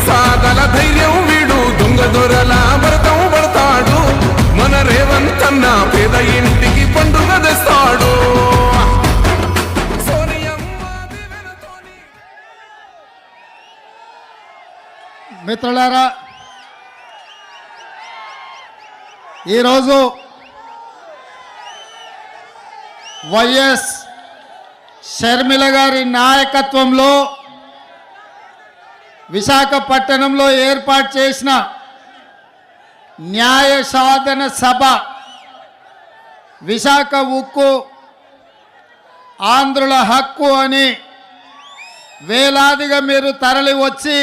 సాదల ధైర్యం వీడు దొంగ దొరల భరతం పడతాడు మన రేవంతన్న పేద ఇంటికి పండుగ తెస్తాడు మిత్రులారా, ఈరోజు వైఎస్ షర్మిల గారి నాయకత్వంలో విశాఖపట్నంలో ఏర్పాటు చేసిన న్యాయ సాధన సభ విశాఖ ఉక్కు ఆంధ్రుల హక్కు అని వేలాదిగా మీరు తరలి వచ్చి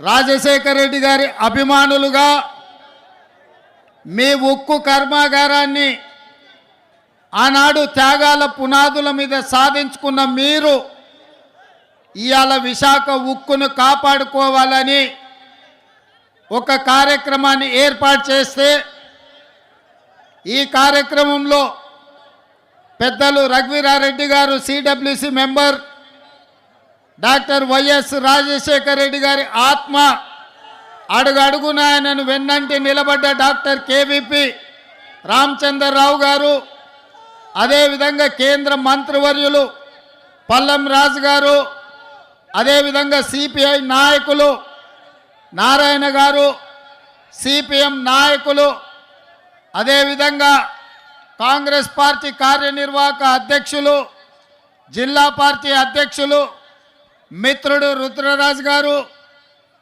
రాజశేఖర రెడ్డి గారి అభిమానులుగా మీ ఉక్కు కర్మాగారాన్ని ఆనాడు త్యాగాల పునాదుల మీద సాధించుకున్న మీరు ఇవాళ విశాఖ ఉక్కును కాపాడుకోవాలని ఒక కార్యక్రమాన్ని ఏర్పాటు చేస్తే ఈ కార్యక్రమంలో పెద్దలు రఘువీరారెడ్డి గారు CWC member, doctor YS Rajasekhara Reddy గారి ఆత్మ అడుగడుగున ఆయనను వెన్నంటి నిలబడ్డ డాక్టర్ కేవీపీ రామచంద్రరావు గారు, అదేవిధంగా కేంద్ర మంత్రివర్యులు పల్లం రాజు గారు, అదేవిధంగా సిపిఐ నాయకులు నారాయణ గారు, సిపిఎం నాయకులు, అదేవిధంగా కాంగ్రెస్ పార్టీ కార్యనిర్వాహక అధ్యక్షులు, జిల్లా పార్టీ అధ్యక్షులు మిత్రుడు రుద్రరాజు గారు,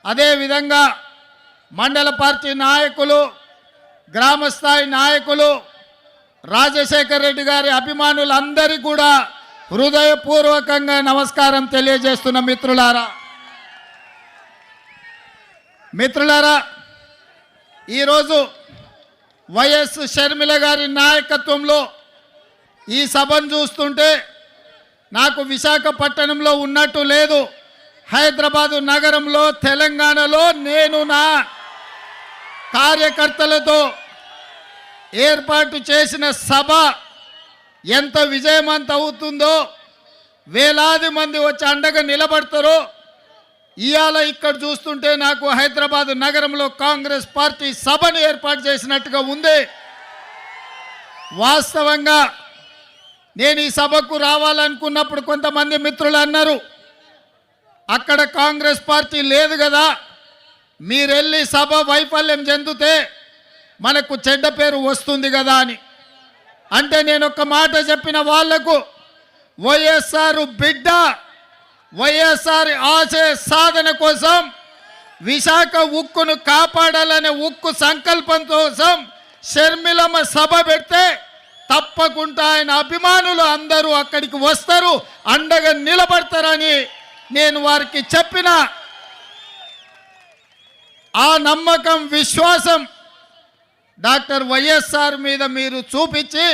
అదేవిధంగా మండల పార్టీ నాయకులు, గ్రామస్థాయి నాయకులు, రాజశేఖర రెడ్డి గారి అభిమానులందరికీ కూడా హృదయపూర్వకంగా నమస్కారం తెలియజేస్తున్న మిత్రులారా, ఈరోజు వైఎస్ షర్మిల గారి నాయకత్వంలో ఈ సభను చూస్తుంటే నాకు విశాఖపట్నంలో ఉన్నట్టు లేదు. హైదరాబాదు నగరంలో, తెలంగాణలో నేను నా కార్యకర్తలతో ఏర్పాటు చేసిన సభ ఎంత విజయవంతం అవుతుందో, వేలాది మంది వచ్చి అండగా నిలబడతారో ఇవాళ ఇక్కడ చూస్తుంటే నాకు హైదరాబాదు నగరంలో కాంగ్రెస్ పార్టీ సభను ఏర్పాటు చేసినట్టుగా ఉంది. వాస్తవంగా నేను ఈ సభకు రావాలనుకున్నప్పుడు కొంతమంది మిత్రులు అన్నారు, అక్కడ కాంగ్రెస్ పార్టీ లేదు కదా, మీరెళ్ళి సభ వైఫల్యం చెందితే మనకు చెడ్డ పేరు వస్తుంది కదా అని. అంటే నేను ఒక మాట చెప్పిన వాళ్లకు, వైఎస్ఆర్ బిడ్డ, వైఎస్ఆర్ ఆశయ సాధన కోసం, విశాఖ ఉక్కును కాపాడాలనే ఉక్కు సంకల్పం కోసం షర్మిలమ్మ సభ పెడితే తప్పకుండా ఆయన అభిమానులు అందరూ అక్కడికి వస్తారు, అండగా నిలబడతారని నేను వారికి చెప్పిన ఆ నమ్మకం, విశ్వాసం డాక్టర్ వైఎస్ఆర్ మీద మీరు చూపించి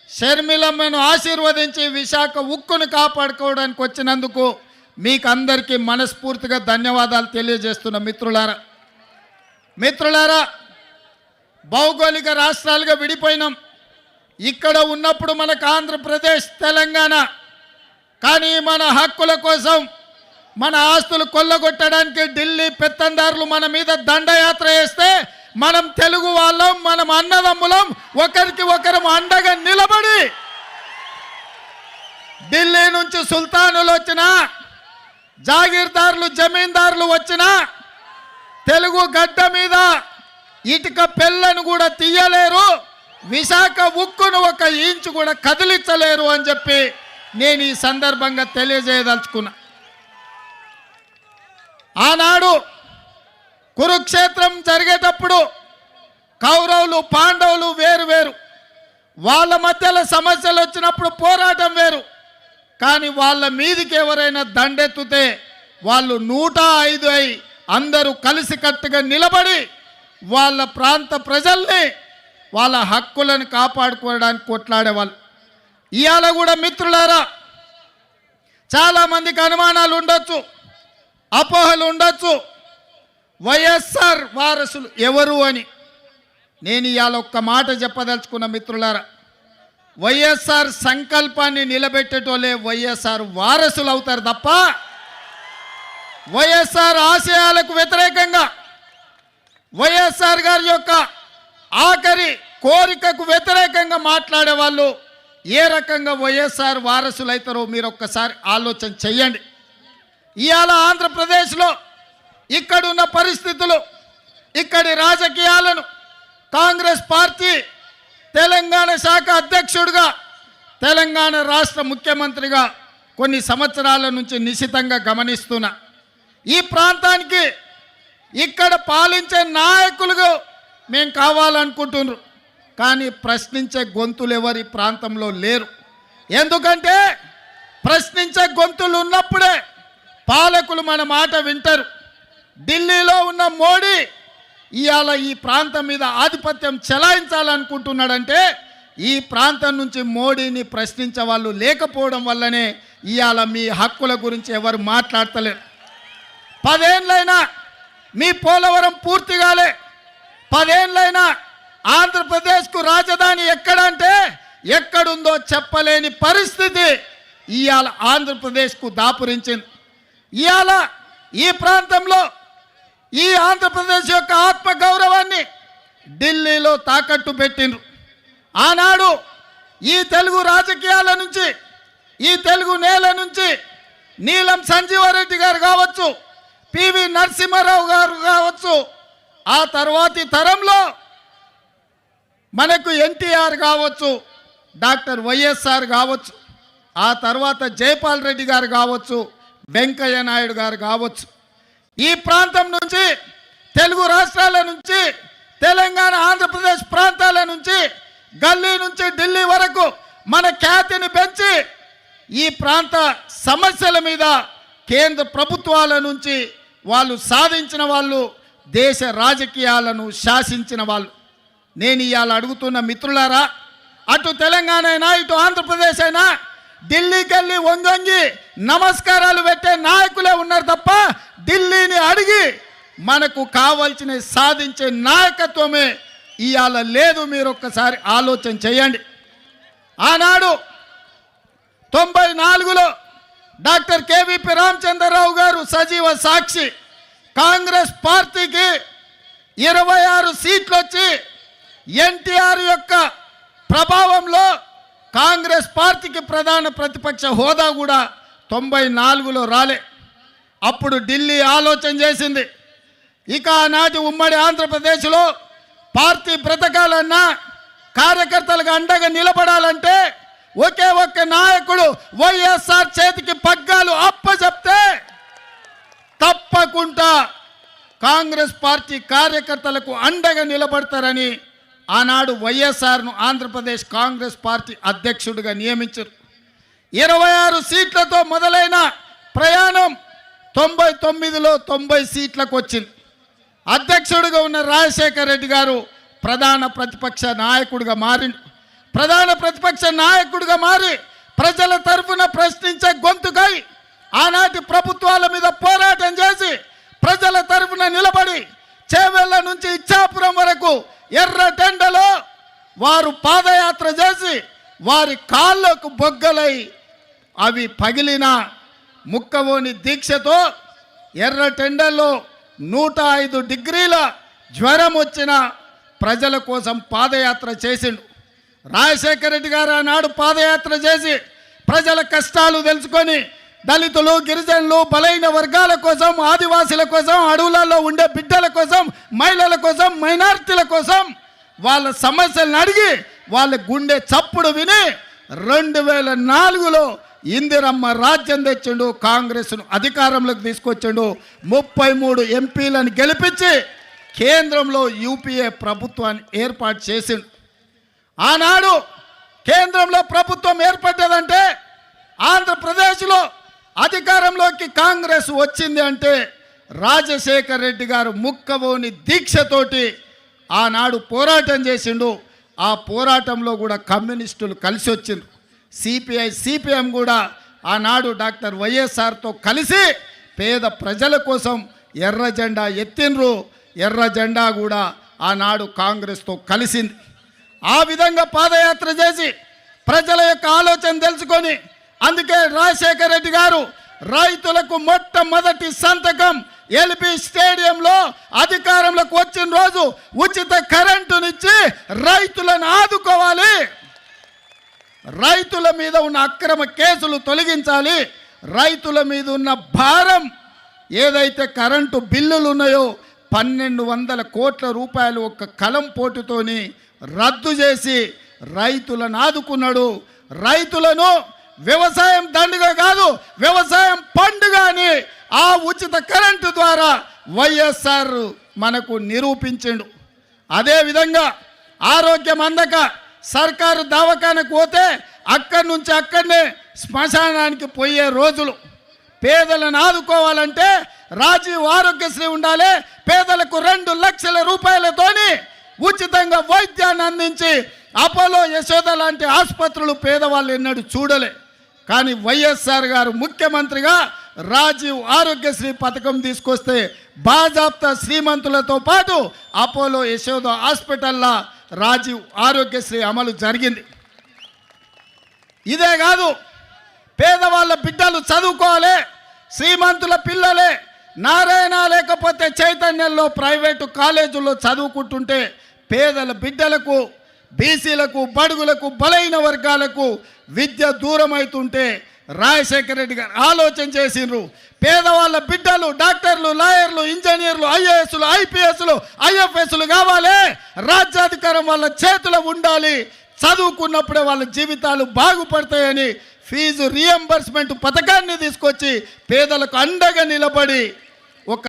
షర్మిలమ్మను ఆశీర్వదించి విశాఖ ఉక్కును కాపాడుకోవడానికి వచ్చినందుకు మీకు అందరికీ మనస్ఫూర్తిగా ధన్యవాదాలు తెలియజేస్తున్న మిత్రులారా, భౌగోళిక రాష్ట్రాలుగా విడిపోయినాం. ఇక్కడ ఉన్నప్పుడు మనకు ఆంధ్రప్రదేశ్, తెలంగాణ, కానీ మన హక్కుల కోసం, మన ఆస్తులు కొల్లగొట్టడానికి ఢిల్లీ పెత్తందారులు మన మీద దండయాత్ర చేస్తే మనం తెలుగు వాళ్ళం, మనం అన్నదమ్ములం, ఒకరికి ఒకరం అండగా నిలబడి ఢిల్లీ నుంచి సుల్తానులు వచ్చినా, జాగీర్దారులు, జమీందారులు వచ్చినా తెలుగు గడ్డ మీద ఇటుక పెళ్ళను కూడా తీయలేరు, విశాఖ ఉక్కును ఒక ఇంచు కూడా కదిలించలేరు అని చెప్పి నేను ఈ సందర్భంగా తెలియజేయదలుచుకున్నా. ఆనాడు కురుక్షేత్రం జరిగేటప్పుడు కౌరవులు, పాండవులు వేరు వేరు, వాళ్ళ మధ్యలో సమస్యలు వచ్చినప్పుడు పోరాటం వేరు. కానీ వాళ్ళ మీదికి ఎవరైనా దండెత్తుతే వాళ్ళు 105 అయి అందరూ కలిసికట్టుగా నిలబడి వాళ్ళ ప్రాంత ప్రజల్ని, వాళ్ళ హక్కులను కాపాడుకోవడానికి కొట్లాడేవాళ్ళు. ఇవాళ కూడా మిత్రులారా, చాలామందికి అనుమానాలు ఉండొచ్చు, అపోహలు ఉండొచ్చు, వైఎస్ఆర్ వారసులు ఎవరు అని. నేను ఇవాళ ఒక్క మాట చెప్పదలుచుకున్న మిత్రులారా, వైఎస్ఆర్ సంకల్పాన్ని నిలబెట్టేటోళ్ళే వైఎస్ఆర్ వారసులు అవుతారు తప్ప వైఎస్ఆర్ ఆశయాలకు వ్యతిరేకంగా, వైఎస్ఆర్ గారి యొక్క ఆఖరి కోరికకు వ్యతిరేకంగా మాట్లాడే వాళ్ళు ఏ రకంగా వైఎస్ఆర్ వారసులైతారో మీరు ఒక్కసారి ఆలోచన చెయ్యండి. ఇవాళ ఆంధ్రప్రదేశ్లో ఇక్కడున్న పరిస్థితులు, ఇక్కడి రాజకీయాలను కాంగ్రెస్ పార్టీ తెలంగాణ శాఖ అధ్యక్షుడిగా, తెలంగాణ రాష్ట్ర ముఖ్యమంత్రిగా కొన్ని సంవత్సరాల నుంచి నిశితంగా గమనిస్తున్నా. ఈ ప్రాంతానికి ఇక్కడ పాలించే నాయకులుగా మేము కావాలనుకుంటున్నారు, కానీ ప్రశ్నించే గొంతులు ఎవరి ప్రాంతంలో లేరు. ఎందుకంటే ప్రశ్నించే గొంతులు ఉన్నప్పుడే పాలకులు మన మాట వింటారు. ఢిల్లీలో ఉన్న మోడీ ఇవాళ ఈ ప్రాంతం మీద ఆధిపత్యం చెలాయించాలనుకుంటున్నాడంటే ఈ ప్రాంతం నుంచి మోడీని ప్రశ్నించే వాళ్ళు లేకపోవడం వల్లనే ఇవాళ మీ హక్కుల గురించి ఎవరు మాట్లాడతలేరు. 10 ఏళ్ళైనా మీ పోలవరం పూర్తి కాలే. 10 ఏళ్ళైనా ఆంధ్రప్రదేశ్కు రాజధాని ఎక్కడంటే ఎక్కడుందో చెప్పలేని పరిస్థితి ఇవాళ ఆంధ్రప్రదేశ్కు దాపురించింది. ఇవాళ ఈ ప్రాంతంలో ఈ ఆంధ్రప్రదేశ్ యొక్క ఆత్మగౌరవాన్ని ఢిల్లీలో తాకట్టు పెట్టిండ్రు. ఆనాడు ఈ తెలుగు రాజకీయాల నుంచి, ఈ తెలుగు నేల నుంచి నీలం సంజీవారెడ్డి గారు కావచ్చు, పివి నరసింహారావు గారు కావచ్చు, ఆ తర్వాతి తరంలో మనకు ఎన్టీఆర్ కావచ్చు, డాక్టర్ వైఎస్ఆర్ కావచ్చు, ఆ తర్వాత జైపాల్ రెడ్డి గారు కావచ్చు, వెంకయ్య నాయుడు గారు కావచ్చు, ఈ ప్రాంతం నుంచి, తెలుగు రాష్ట్రాల నుంచి, తెలంగాణ ఆంధ్రప్రదేశ్ ప్రాంతాల నుంచి, గల్లీ నుంచి ఢిల్లీ వరకు మన ఖ్యాతిని పెంచి ఈ ప్రాంత సమస్యల మీద కేంద్ర ప్రభుత్వాల నుంచి వాళ్ళు సాధించిన వాళ్ళు, దేశ రాజకీయాలను శాసించిన వాళ్ళు. నేను ఇవాళ అడుగుతున్న మిత్రులారా, అటు తెలంగాణ అయినా ఇటు ఆంధ్రప్రదేశ్ అయినా ఢిల్లీకి వెళ్ళి వంగి నమస్కారాలు పెట్టే నాయకులే ఉన్నారు తప్ప ఢిల్లీని అడిగి మనకు కావాల్సిన సాధించే నాయకత్వమే ఇవాళ లేదు. మీరు ఒక్కసారి ఆలోచన చేయండి. ఆనాడు 94లో డాక్టర్ కేవీపీ రామచంద్రరావు గారు సజీవ సాక్షి, కాంగ్రెస్ పార్టీకి 26 సీట్లు వచ్చి ఎన్టీఆర్ యొక్క ప్రభావంలో కాంగ్రెస్ పార్టీకి ప్రధాన ప్రతిపక్ష హోదా కూడా 94లో రాలే. అప్పుడు ఢిల్లీ ఆలోచన చేసింది, ఇక ఆనాటి ఉమ్మడి ఆంధ్రప్రదేశ్లో పార్టీ బ్రతకాలన్నా, కార్యకర్తలకు అండగా నిలబడాలంటే ఒకే ఒక్క నాయకుడు వైఎస్ఆర్ చేతికి పగ్గాలు అప్పచెప్తే తప్పకుండా కాంగ్రెస్ పార్టీ కార్యకర్తలకు అండగా నిలబడతారని ఆనాడు వైఎస్ఆర్ను ఆంధ్రప్రదేశ్ కాంగ్రెస్ పార్టీ అధ్యక్షుడిగా నియమించారు. 26 సీట్లతో మొదలైన ప్రయాణం 99లో 90 సీట్లకు వచ్చింది. అధ్యక్షుడిగా ఉన్న రాజశేఖర రెడ్డి గారు ప్రధాన ప్రతిపక్ష నాయకుడిగా మారిండు. ప్రధాన ప్రతిపక్ష నాయకుడిగా మారి ప్రజల తరఫున ప్రశ్నించే గొంతుకై ఆనాటి ప్రభుత్వాల మీద పోరాటం చేసి ప్రజల తరఫున నిలబడి చేవెళ్ళ నుంచి ఇచ్చాపురం వరకు ఎర్రటెండలో వారు పాదయాత్ర చేసి వారి కాళ్ళకు బొగ్గలై అవి పగిలిన ముక్కవోని దీక్షతో ఎర్రటెండలో 105 డిగ్రీల జ్వరం వచ్చిన ప్రజల కోసం పాదయాత్ర చేసిండు. రాజశేఖర రెడ్డి గారు ఆనాడు పాదయాత్ర చేసి ప్రజల కష్టాలు తెలుసుకొని దళితులు, గిరిజనులు, బలైన వర్గాల కోసం, ఆదివాసీల కోసం, అడవులలో ఉండే బిడ్డల కోసం, మహిళల కోసం, మైనారిటీల కోసం వాళ్ళ సమస్యలను అడిగి వాళ్ళ గుండె చప్పుడు విని 2004లో ఇందిరమ్మ రాజ్యం తెచ్చిండు, కాంగ్రెస్ను అధికారంలోకి తీసుకొచ్చిండు, 33 ఎంపీలను గెలిపించి కేంద్రంలో యూపీఏ ప్రభుత్వాన్ని ఏర్పాటు చేసిండు. ఆనాడు కేంద్రంలో ప్రభుత్వం ఏర్పడ్డదంటే ఆంధ్రప్రదేశ్లో అధికారంలోకి కాంగ్రెస్ వచ్చింది అంటే రాజశేఖర రెడ్డి గారు ముక్కవోని దీక్షతోటి ఆనాడు పోరాటం చేసిండు. ఆ పోరాటంలో కూడా కమ్యూనిస్టులు కలిసి వచ్చిండ్రు. సిపిఐ, సిపిఎం కూడా ఆనాడు డాక్టర్ వైఎస్ఆర్తో కలిసి పేద ప్రజల కోసం ఎర్ర జెండా ఎత్తిండ్రు. ఎర్ర జెండా కూడా ఆనాడు కాంగ్రెస్తో కలిసింది. ఆ విధంగా పాదయాత్ర చేసి ప్రజల యొక్క ఆలోచన తెలుసుకొని అందుకే రాజశేఖర రెడ్డి గారు రైతులకు మొట్టమొదటి సంతకం ఎల్బీ స్టేడియంలో అధికారంలోకి వచ్చిన రోజు ఉచిత కరెంటునిచ్చి రైతులను ఆదుకోవాలి, రైతుల మీద ఉన్న అక్రమ కేసులు తొలగించాలి, రైతుల మీద ఉన్న భారం ఏదైతే కరెంటు బిల్లులు ఉన్నాయో 1200 కోట్ల రూపాయలు ఒక్క కలం పోటుతోని రద్దు చేసి రైతులను ఆదుకున్నాడు. రైతులను వ్యవసాయం దండుగ కాదు, వ్యవసాయం పండుగ అని ఆ ఉచిత కరెంటు ద్వారా వైఎస్ఆర్ మనకు నిరూపించిండు. అదేవిధంగా ఆరోగ్యం అందక సర్కారు దవాఖానకు పోతే అక్కడి నుంచి అక్కడనే శ్మశానానికి పోయే రోజులు. పేదలను ఆదుకోవాలంటే రాజీవ్ ఆరోగ్యశ్రీ ఉండాలి. పేదలకు 2 లక్షల రూపాయలతోని ఉచితంగా వైద్యాన్ని అందించి అపోలో యశోద లాంటి ఆసుపత్రులు పేదవాళ్ళు ఎన్నడూ చూడలే. కానీ వైఎస్ఆర్ గారు ముఖ్యమంత్రిగా రాజీవ్ ఆరోగ్యశ్రీ పథకం తీసుకొస్తే బాజాప్తా శ్రీమంతులతో పాటు అపోలో యశోద హాస్పిటల్లో రాజీవ్ ఆరోగ్యశ్రీ అమలు జరిగింది. ఇదే కాదు, పేదవాళ్ళ బిడ్డలు చదువుకోవాలి, శ్రీమంతుల పిల్లలే నారాయణ లేకపోతే చైతన్యంలో ప్రైవేటు కాలేజీల్లో చదువుకుంటుంటే పేదల బిడ్డలకు, బీసీలకు, బడుగులకు, బలైన వర్గాలకు విద్య దూరం అవుతుంటే రాజశేఖర రెడ్డి గారు ఆలోచన చేసిండ్రు. పేదవాళ్ళ బిడ్డలు డాక్టర్లు, లాయర్లు, ఇంజనీర్లు, ఐఏఎస్లు, ఐపీఎస్లు, ఐఎఫ్ఎస్లు కావాలి, రాజ్యాధికారం వాళ్ళ చేతిలో ఉండాలి, చదువుకున్నప్పుడే వాళ్ళ జీవితాలు బాగుపడతాయని ఫీజు రియంబర్స్మెంట్ పథకాన్ని తీసుకొచ్చి పేదలకు అండగా నిలబడి ఒక